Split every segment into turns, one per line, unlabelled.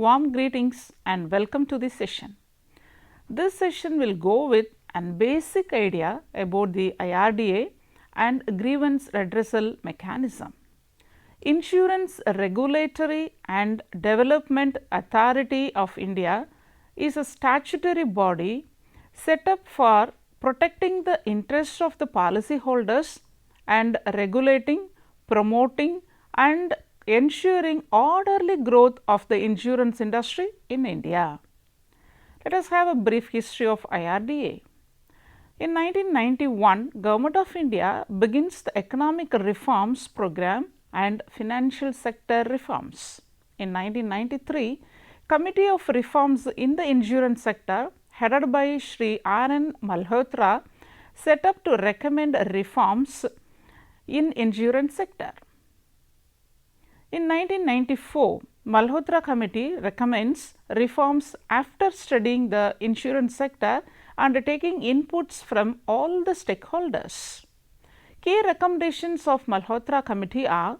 Warm greetings and welcome to this session. This session will go with a basic idea about the IRDA and grievance redressal mechanism. Insurance Regulatory and Development Authority of India is a statutory body set up for protecting the interests of the policyholders and regulating, promoting and ensuring orderly growth of the insurance industry in India. Let us have a brief history of IRDA. In 1991, Government of India begins the economic reforms program and financial sector reforms. In 1993, Committee of Reforms in the Insurance Sector headed by Shri R.N. Malhotra set up to recommend reforms in insurance sector. In 1994, Malhotra Committee recommends reforms after studying the insurance sector and taking inputs from all the stakeholders. Key recommendations of Malhotra Committee are: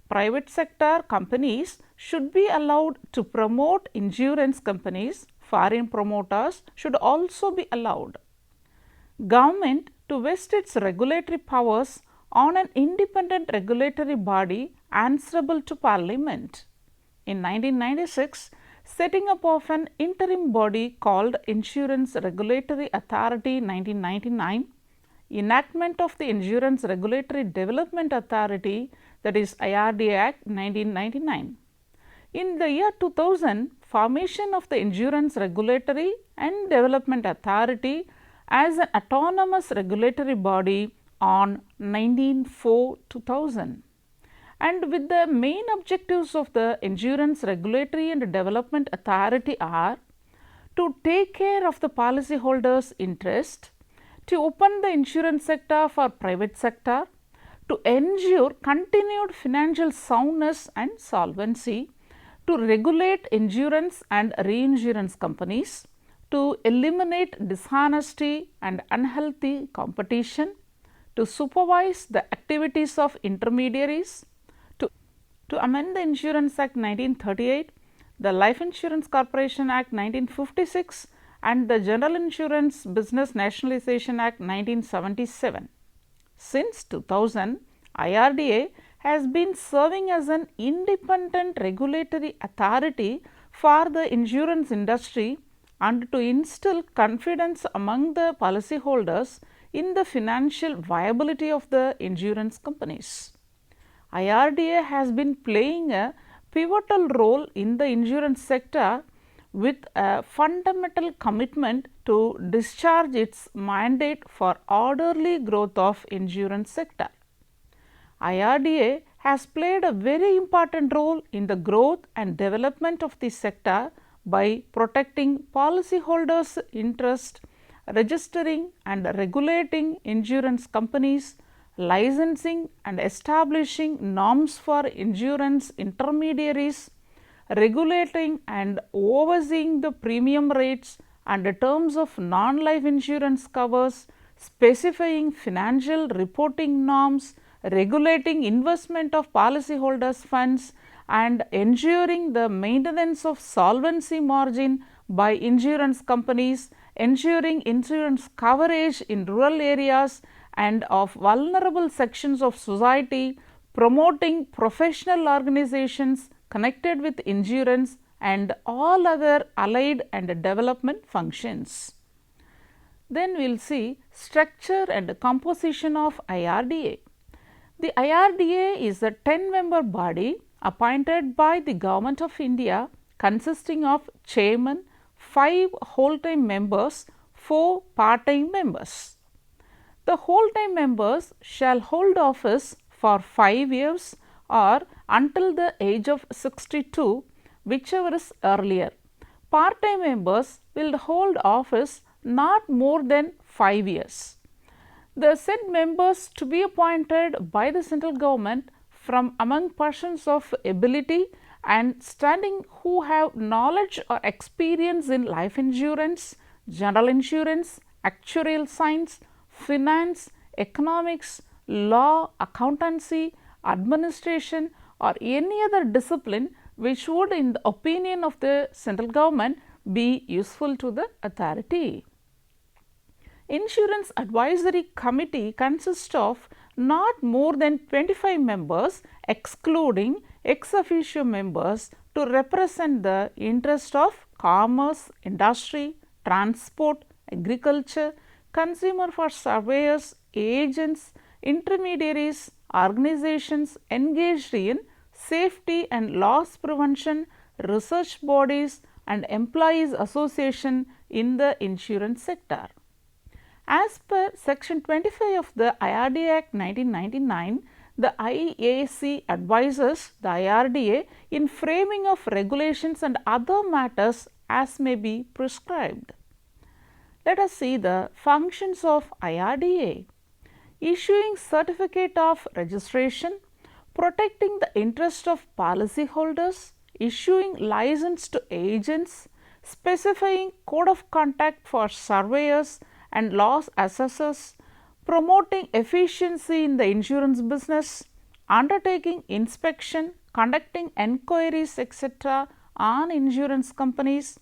private sector companies should be allowed to promote insurance companies, foreign promoters should also be allowed. Government to vest its regulatory powers on an independent regulatory body answerable to Parliament. In 1996, setting up of an interim body called Insurance Regulatory Authority 1999, enactment of the Insurance Regulatory Development Authority, that is IRDAI Act 1999. In the year 2000, formation of the Insurance Regulatory and Development Authority as an autonomous regulatory body on 19/4/2000. And with the main objectives of the Insurance Regulatory and Development Authority are to take care of the policyholders' interest, to open the insurance sector for private sector, to ensure continued financial soundness and solvency, to regulate insurance and reinsurance companies, to eliminate dishonesty and unhealthy competition, to supervise the activities of intermediaries, to amend the Insurance Act 1938, the Life Insurance Corporation Act 1956 and the General Insurance Business Nationalization Act 1977. Since 2000, IRDA has been serving as an independent regulatory authority for the insurance industry and to instill confidence among the policyholders in the financial viability of the insurance companies. IRDA has been playing a pivotal role in the insurance sector with a fundamental commitment to discharge its mandate for orderly growth of insurance sector. IRDA has played a very important role in the growth and development of the sector by protecting policyholders' interest, registering and regulating insurance companies, licensing and establishing norms for insurance intermediaries, regulating and overseeing the premium rates and the terms of non-life insurance covers, specifying financial reporting norms, regulating investment of policyholders' funds and ensuring the maintenance of solvency margin by insurance companies, ensuring insurance coverage in rural areas and of vulnerable sections of society, promoting professional organizations connected with insurance and all other allied and development functions. Then we will see structure and composition of IRDA. The IRDA is a 10-member body appointed by the Government of India consisting of chairman, 5 whole-time members, 4 part-time members. The whole-time members shall hold office for 5 years or until the age of 62, whichever is earlier. Part-time members will hold office not more than 5 years. The said members to be appointed by the central government from among persons of ability and standing who have knowledge or experience in life insurance, general insurance, actuarial science, finance, economics, law, accountancy, administration or any other discipline which would, in the opinion of the central government, be useful to the authority. Insurance Advisory Committee consists of not more than 25 members, excluding ex officio members, to represent the interest of commerce, industry, transport, agriculture, consumer for surveyors, agents, intermediaries, organizations engaged in safety and loss prevention, research bodies and employees association in the insurance sector. As per section 25 of the IRDAI Act 1999, the IAC advises the IRDA in framing of regulations and other matters as may be prescribed. Let us see the functions of IRDA. Issuing certificate of registration, protecting the interest of policyholders, issuing license to agents, specifying code of conduct for surveyors and loss assessors, promoting efficiency in the insurance business, undertaking inspection, conducting enquiries, etc. on insurance companies,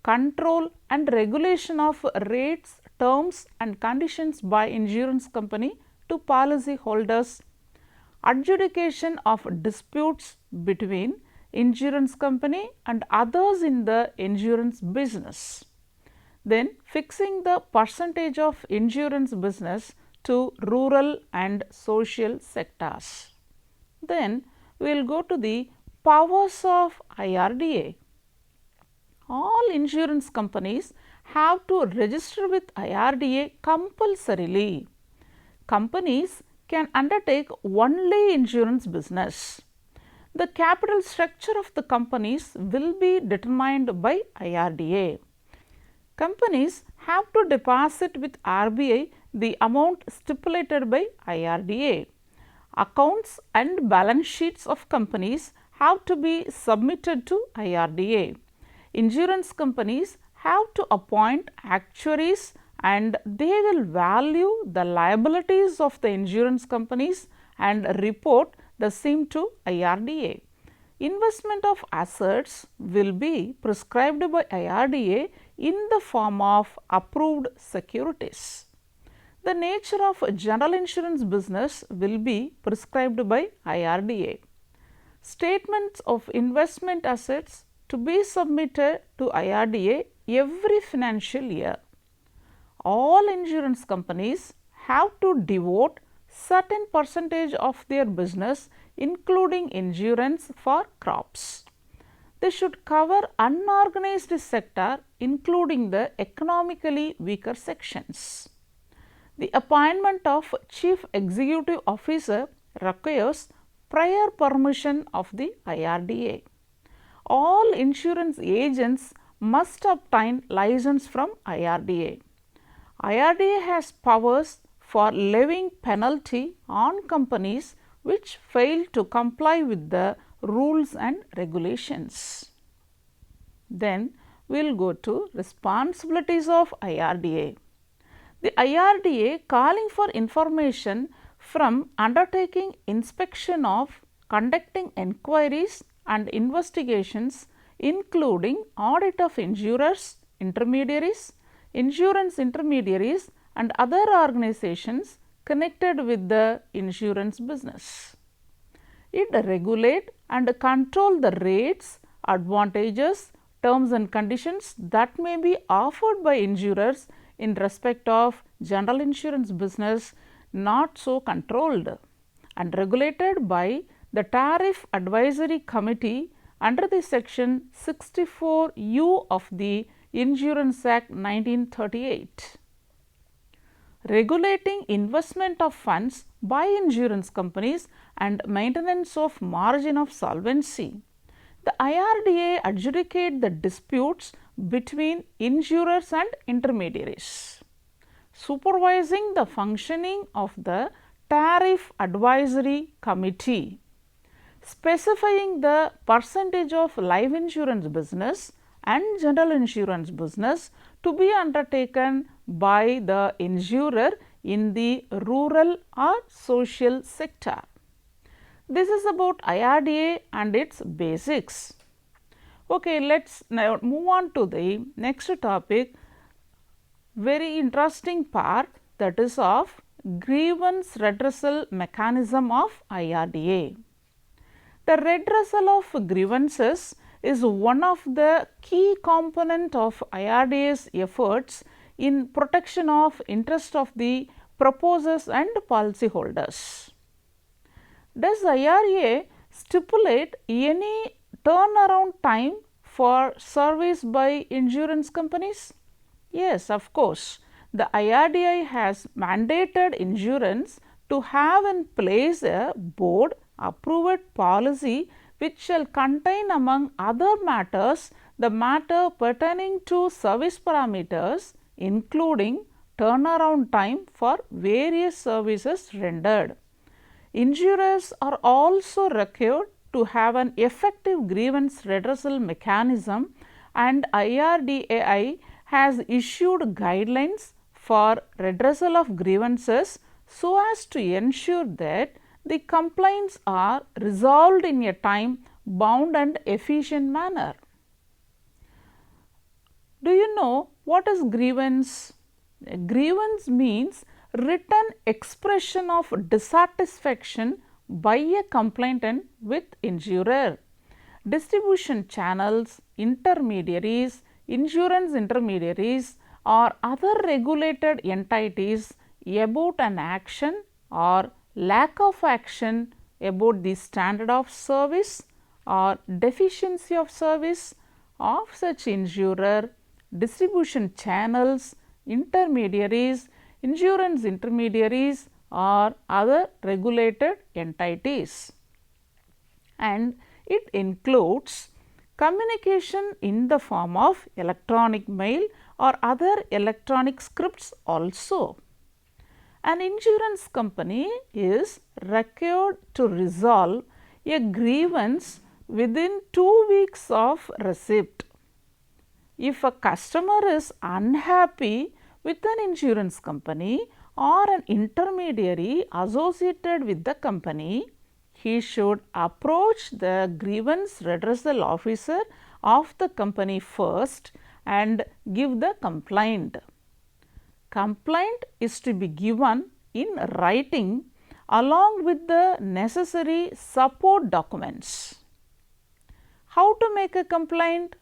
control and regulation of rates, terms and conditions by insurance company to policy holders, adjudication of disputes between insurance company and others in the insurance business. Then fixing the percentage of insurance business to rural and social sectors. Then we will go to the powers of IRDA. All insurance companies have to register with IRDA compulsorily. Companies can undertake only insurance business. The capital structure of the companies will be determined by IRDA. Companies have to deposit with RBI the amount stipulated by IRDA. Accounts and balance sheets of companies have to be submitted to IRDA. Insurance companies have to appoint actuaries and they will value the liabilities of the insurance companies and report the same to IRDA. Investment of assets will be prescribed by IRDA in the form of approved securities. The nature of general insurance business will be prescribed by IRDA. Statements of investment assets to be submitted to IRDA every financial year. All insurance companies have to devote certain percentage of their business including insurance for crops. They should cover unorganized sector including the economically weaker sections. The appointment of Chief Executive Officer requires prior permission of the IRDA. All insurance agents must obtain license from IRDA. IRDA has powers for levying penalty on companies which fail to comply with the rules and regulations. Then we will go to responsibilities of IRDA. The IRDA calling for information from undertaking inspection of, conducting enquiries and investigations including audit of insurers, intermediaries, insurance intermediaries and other organizations connected with the insurance business. It regulate and control the rates, advantages, terms and conditions that may be offered by insurers in respect of general insurance business not so controlled, and regulated by the Tariff Advisory Committee under the section 64U of the Insurance Act 1938. Regulating investment of funds by insurance companies and maintenance of margin of solvency. The IRDA adjudicate the disputes between insurers and intermediaries. Supervising the functioning of the Tariff Advisory Committee. Specifying the percentage of life insurance business and general insurance business to be undertaken by the insurer in the rural or social sector. This is about IRDA and its basics. Okay, let us now move on to the next topic, very interesting part, that is of grievance redressal mechanism of IRDA. The redressal of grievances is one of the key component of IRDA's efforts in protection of interest of the proposers and policyholders. Does IRA stipulate any turnaround time for service by insurance companies? Yes, of course. The IRDAI has mandated insurance to have in place a board approved policy which shall contain, among other matters, the matter pertaining to service parameters, including turnaround time for various services rendered. Insurers are also required to have an effective grievance redressal mechanism, and IRDAI has issued guidelines for redressal of grievances so as to ensure that the complaints are resolved in a time bound and efficient manner. Do you know what is grievance? A grievance means written expression of dissatisfaction by a complainant with insurer. Distribution channels, intermediaries, insurance intermediaries or other regulated entities about an action or lack of action about the standard of service or deficiency of service of such insurer, distribution channels, intermediaries, insurance intermediaries or other regulated entities. And it includes communication in the form of electronic mail or other electronic scripts also. An insurance company is required to resolve a grievance within 2 weeks of receipt. If a customer is unhappy with an insurance company or an intermediary associated with the company, he should approach the grievance redressal officer of the company first and give the complaint. Complaint is to be given in writing along with the necessary support documents. How to make a complaint?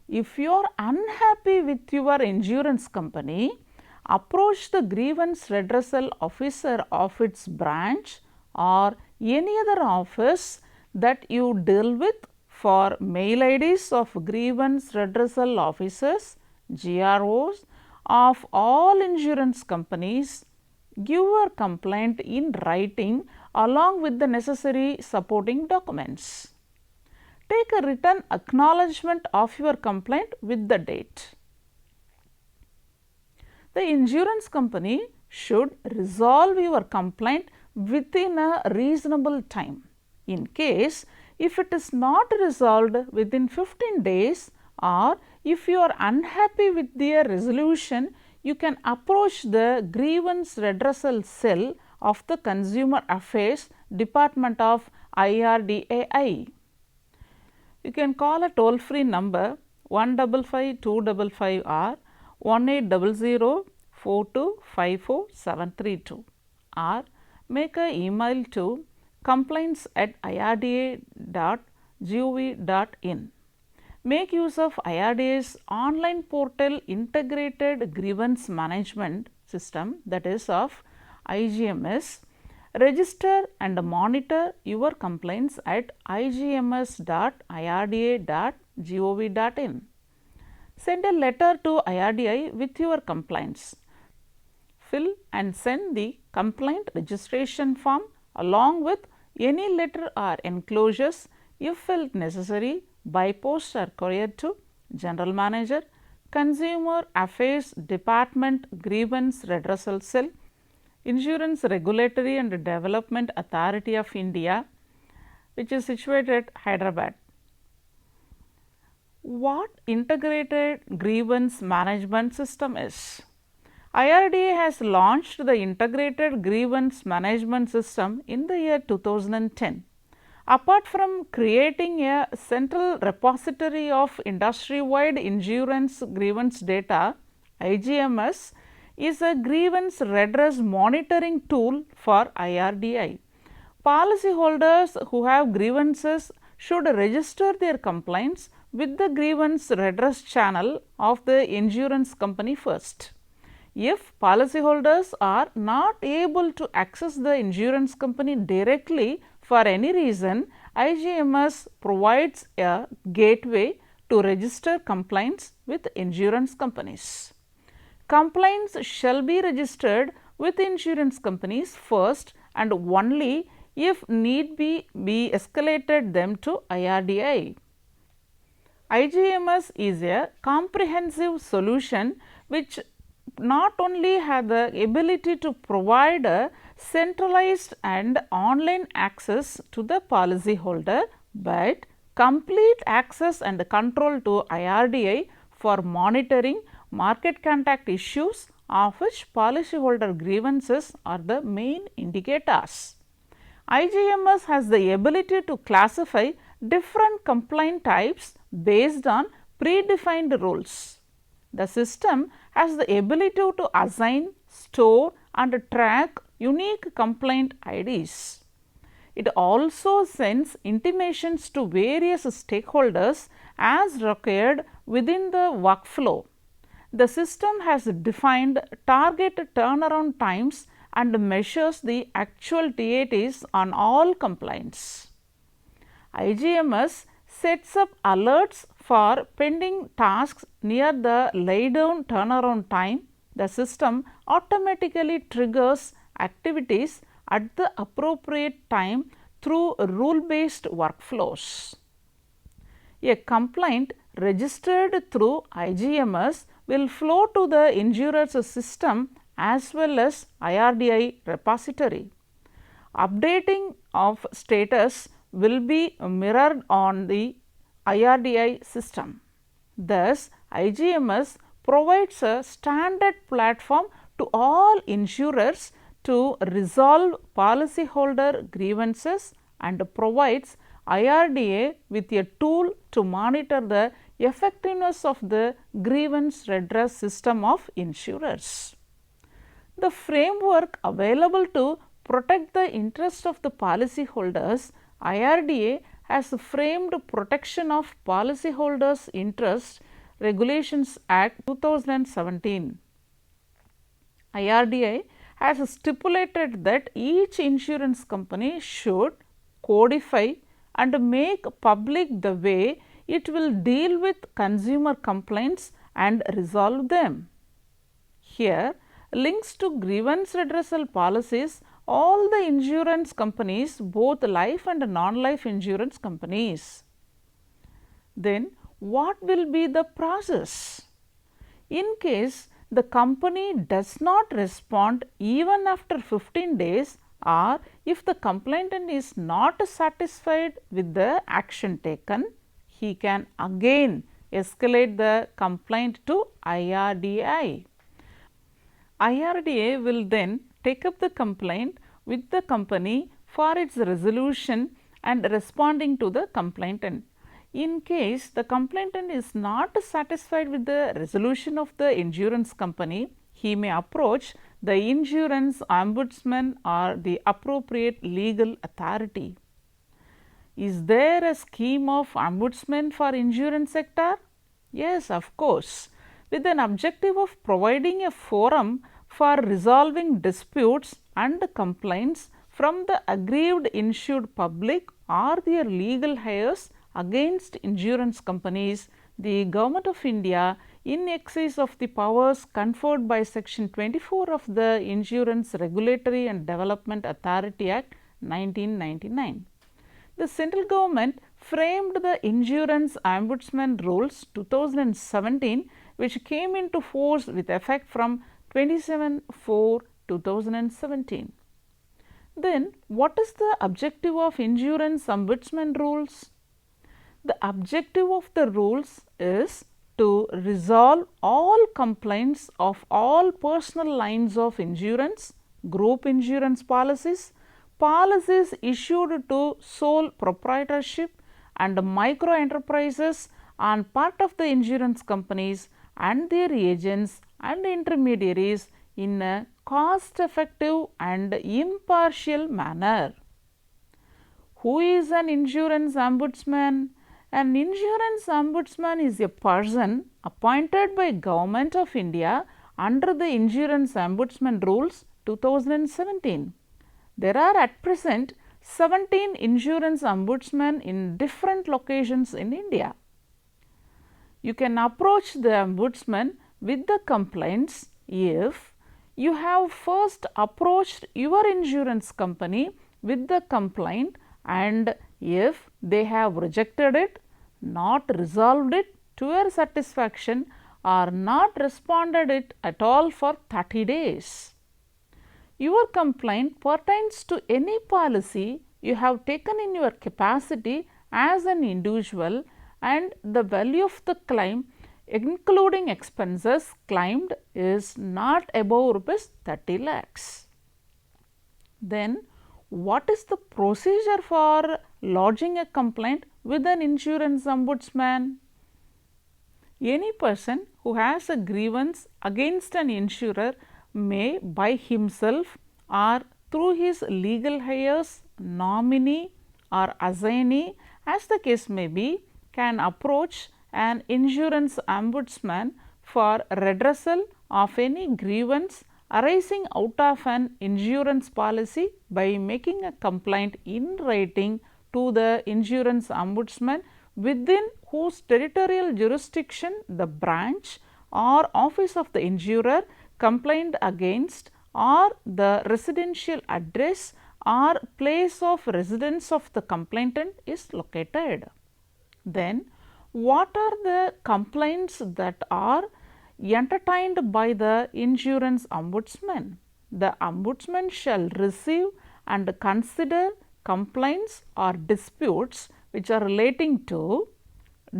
If you are unhappy with your insurance company, approach the grievance redressal officer of its branch or any other office that you deal with for mail IDs of grievance redressal officers, GROs of all insurance companies. Give your complaint in writing along with the necessary supporting documents. Take a written acknowledgement of your complaint with the date. The insurance company should resolve your complaint within a reasonable time. In case if it is not resolved within 15 days or if you are unhappy with their resolution, you can approach the grievance redressal cell of the Consumer Affairs Department of IRDAI. You can call a toll free number 155 255 or 1800 4254 732 or make a email to complaints@irda.gov.in. Make use of IRDA's online portal integrated grievance management system, that is of IGMS. Register and monitor your complaints at igms.irda.gov.in. Send a letter to IRDAI with your complaints. Fill and send the complaint registration form along with any letter or enclosures if felt necessary by post or courier to General Manager, Consumer Affairs Department Grievance Redressal Cell, Insurance Regulatory and Development Authority of India, which is situated at Hyderabad. What integrated grievance management system is? IRDA has launched the integrated grievance management system in the year 2010. Apart from creating a central repository of industry-wide insurance grievance data, IGMS is a grievance redress monitoring tool for IRDAI. Policyholders who have grievances should register their complaints with the grievance redress channel of the insurance company first. If policyholders are not able to access the insurance company directly for any reason, IGMS provides a gateway to register complaints with insurance companies. Complaints shall be registered with insurance companies first and only if need be escalated them to IRDAI. IGMS is a comprehensive solution which not only have the ability to provide a centralized and online access to the policyholder, but complete access and control to IRDAI for monitoring market contact issues of which policyholder grievances are the main indicators. IGMS has the ability to classify different complaint types based on predefined rules. The system has the ability to assign, store and track unique complaint IDs. It also sends intimations to various stakeholders as required within the workflow. The system has defined target turnaround times and measures the actual TATs on all complaints. IGMS sets up alerts for pending tasks near the laydown turnaround time. The system automatically triggers activities at the appropriate time through rule-based workflows. A complaint registered through IGMS will flow to the insurer's system as well as IRDAI repository. Updating of status will be mirrored on the IRDAI system. Thus, IGMS provides a standard platform to all insurers to resolve policyholder grievances and provides IRDAI with a tool to monitor the effectiveness of the grievance redress system of insurers. The framework available to protect the interests of the policyholders, IRDAI has framed Protection of Policyholders' Interests Regulations Act 2017. IRDAI has stipulated that each insurance company should codify and make public the way it will deal with consumer complaints and resolve them. Here, links to grievance redressal policies all the insurance companies, both life and non-life insurance companies. Then, what will be the process? In case the company does not respond even after 15 days, or if the complainant is not satisfied with the action taken, he can again escalate the complaint to IRDAI. IRDAI will then take up the complaint with the company for its resolution and responding to the complainant. In case the complainant is not satisfied with the resolution of the insurance company, he may approach the insurance ombudsman or the appropriate legal authority. Is there a scheme of ombudsman for insurance sector? Yes, of course, with an objective of providing a forum for resolving disputes and complaints from the aggrieved insured public or their legal heirs against insurance companies. The Government of India, in excess of the powers conferred by Section 24 of the Insurance Regulatory and Development Authority Act 1999. The central government framed the Insurance Ombudsman Rules 2017, which came into force with effect from 27/4/2017. Then, what is the objective of Insurance Ombudsman Rules? The objective of the rules is to resolve all complaints of all personal lines of insurance, group insurance policies, policies issued to sole proprietorship and micro enterprises on part of the insurance companies and their agents and intermediaries in a cost effective and impartial manner. Who is an insurance ombudsman? An insurance ombudsman is a person appointed by Government of India under the Insurance Ombudsman Rules 2017. There are at present 17 insurance ombudsmen in different locations in India. You can approach the ombudsman with the complaints if you have first approached your insurance company with the complaint and if they have rejected it, not resolved it to your satisfaction or not responded it at all for 30 days. Your complaint pertains to any policy you have taken in your capacity as an individual and the value of the claim including expenses claimed is not above rupees 30 lakhs. Then what is the procedure for lodging a complaint with an insurance ombudsman? Any person who has a grievance against an insurer may by himself or through his legal heirs, nominee or assignee as the case may be, can approach an insurance ombudsman for redressal of any grievance arising out of an insurance policy by making a complaint in writing to the insurance ombudsman within whose territorial jurisdiction the branch or office of the insurer complained against or the residential address or place of residence of the complainant is located. Then what are the complaints that are entertained by the insurance ombudsman? The ombudsman shall receive and consider complaints or disputes which are relating to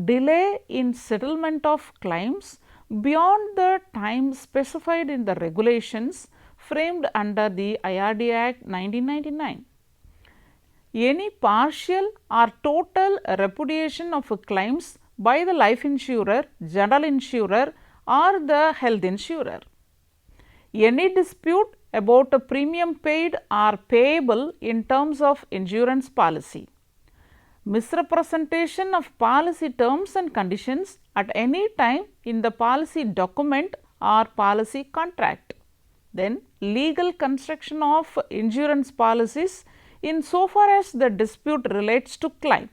delay in settlement of claims beyond the time specified in the regulations framed under the IRDAI Act 1999. Any partial or total repudiation of claims by the life insurer, general insurer or the health insurer. Any dispute about a premium paid or payable in terms of insurance policy. Misrepresentation of policy terms and conditions at any time in the policy document or policy contract. Then legal construction of insurance policies in so far as the dispute relates to claim.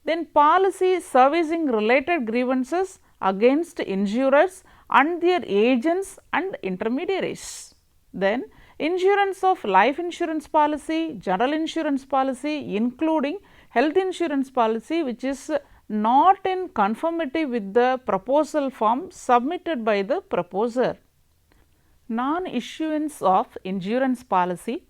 Then policy servicing related grievances against insurers and their agents and intermediaries. Then insurance of life insurance policy, general insurance policy including health insurance policy which is not in conformity with the proposal form submitted by the proposer. Non-issuance of insurance policy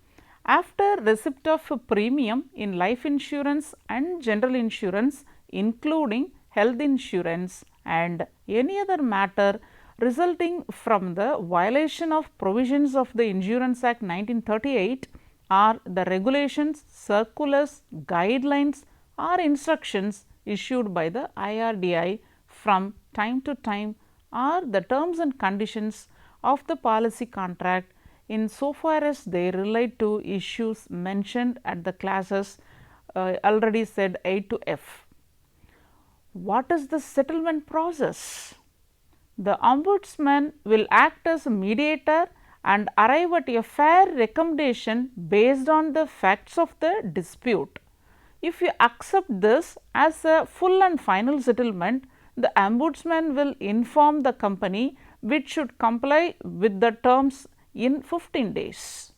after receipt of premium in life insurance and general insurance including health insurance and any other matter resulting from the violation of provisions of the Insurance Act 1938 or the regulations, circulars, guidelines or instructions issued by the IRDAI from time to time or the terms and conditions of the policy contract in so far as they relate to issues mentioned at the classes already said A to F. What is the settlement process? The ombudsman will act as a mediator and arrive at a fair recommendation based on the facts of the dispute. If you accept this as a full and final settlement, the ombudsman will inform the company which should comply with the terms in 15 days.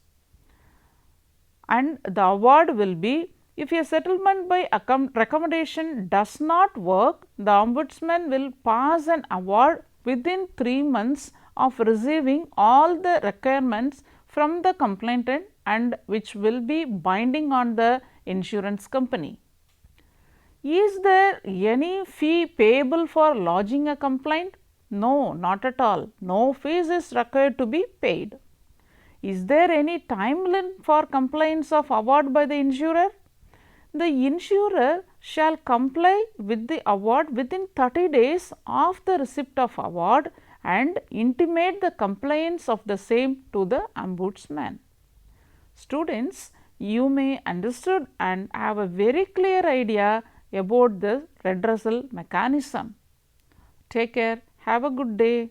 And the award will be, if a settlement by recommendation does not work, the ombudsman will pass an award within 3 months of receiving all the requirements from the complainant and which will be binding on the insurance company. Is there any fee payable for lodging a complaint? No, not at all. No fees is required to be paid. Is there any timeline for compliance of award by the insurer? The insurer shall comply with the award within 30 days of the receipt of award and intimate the compliance of the same to the ombudsman. Students, you may understood and have a very clear idea about the redressal mechanism. Take care. Have a good day.